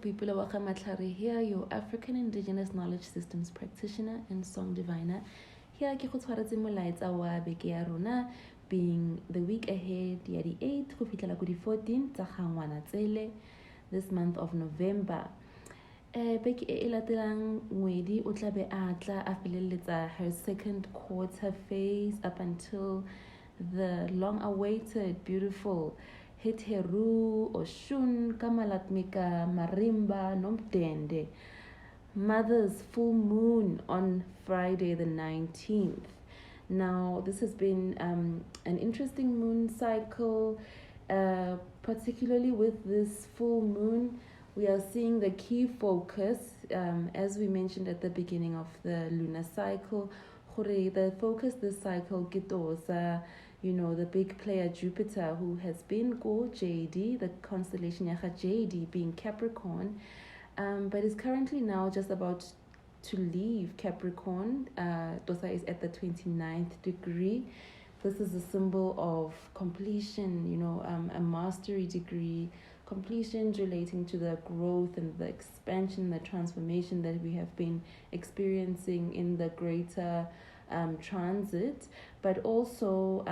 People of Matlhare here, your African Indigenous Knowledge Systems practitioner and song diviner. Here ke go tshwaretse molaetsa wa beke ya rona being the week ahead ya di 8 go fitlela go di 14 tsa gangwana tsele this month of November. Beke e latelang ngwedi o tla be a tla a feleletsa her second quarter phase up until the long awaited beautiful Heteru, Oshun, Kamalatmika, Marimba, Nomdende, Mother's full moon on Friday the 19th. Now, this has been an interesting moon cycle, particularly with this full moon. We are seeing the key focus, as we mentioned at the beginning of the lunar cycle. The focus this cycle, Gitosa, the big player Jupiter, who has been go JD, the constellation Yaha JD being Capricorn, but is currently now just about to leave Capricorn. Dosa is at the 29th degree. This is a symbol of completion, a mastery degree, completions relating to the growth and the expansion, the transformation that we have been experiencing in the greater transit, but also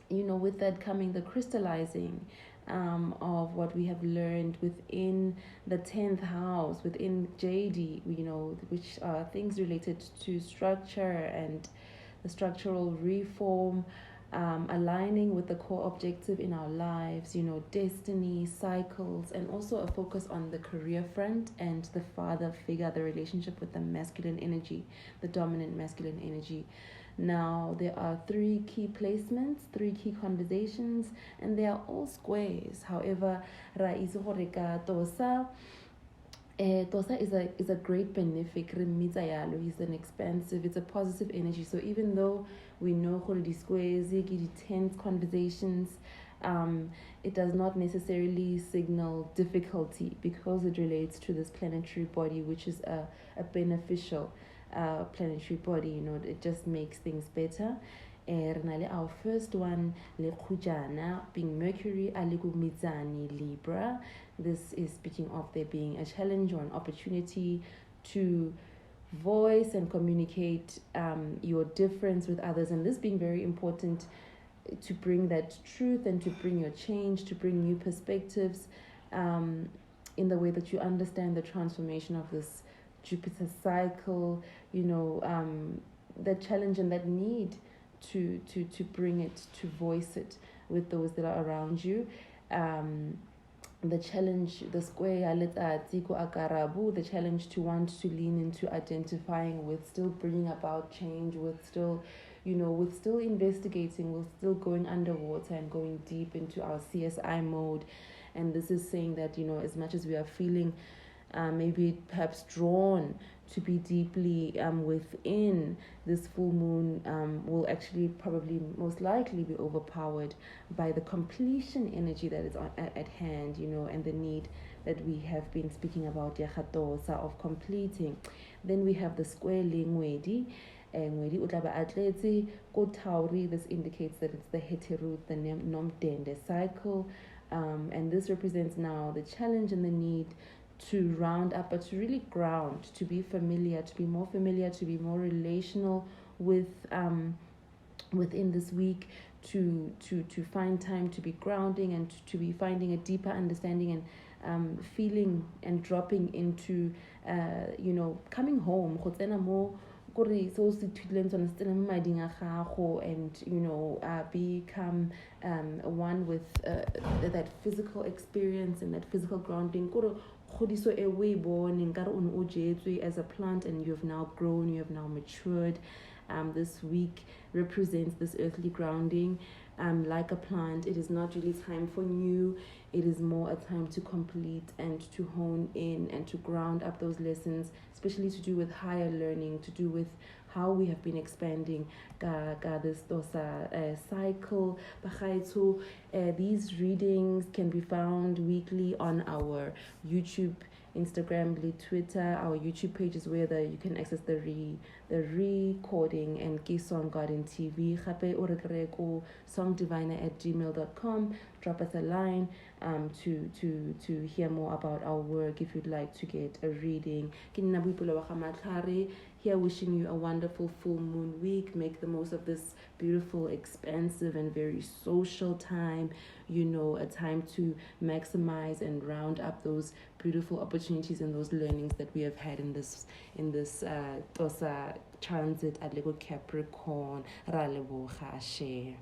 with that coming the crystallizing of what we have learned within the 10th house, within JD, which are things related to structure and the structural reform, aligning with the core objective in our lives, destiny, cycles, and also a focus on the career front and the father figure, the relationship with the masculine energy, the dominant masculine energy. Now, there are 3 key placements, 3 key conversations, and they are all squares. However, Tosa is a great benefic. He's an expansive, it's a positive energy. So even though we know the squares, the tense conversations, it does not necessarily signal difficulty because it relates to this planetary body, which is a beneficial planetary body. It just makes things better. Our first one, Lekhujana, being Mercury, Mizani, Libra. This is speaking of there being a challenge or an opportunity to voice and communicate your difference with others, and this being very important to bring that truth and to bring your change, to bring new perspectives in the way that you understand the transformation of this Jupiter cycle, the challenge and that need to bring it, to voice it with those that are around you. The challenge, the square, the challenge to want to lean into identifying with, still bringing about change, with still, with still investigating, with still going underwater and going deep into our CSI mode. And this is saying that, as much as we are feeling maybe perhaps drawn to be deeply within, this full moon will actually probably most likely be overpowered by the completion energy that is at hand, and the need that we have been speaking about, of completing. Then we have the square Ngwedi. Ngwedi utlaba atleti ko Tauri. This indicates that it's the Heteru, the Nomdende cycle, and this represents now the challenge and the need to round up, but to really ground, to be familiar, to be more familiar, to be more relational with within this week, to find time to be grounding and to be finding a deeper understanding and feeling and dropping into coming home and become one with that physical experience and that physical grounding as a plant, and you have now grown, you have now matured. This week represents this earthly grounding. Like a plant, it is not really time for new. It is more a time to complete and to hone in and to ground up those lessons, especially to do with higher learning, to do with how we have been expanding this dosa cycle. These readings can be found weekly on our YouTube Instagram, Twitter. Our YouTube page is where you can access the recording and ke Song Garden TV. Gape o re kry-e ko songdiviner@gmail.com. Drop us a line to hear more about our work if you'd like to get a reading. Ke nna Boipelo wa ga Matlhare, here wishing you a wonderful full moon week. Make the most of this beautiful, expansive, and very social time. A time to maximize and round up those beautiful opportunities and those learnings that we have had in this Tosa transit at Lego Capricorn. Ra leboga, share.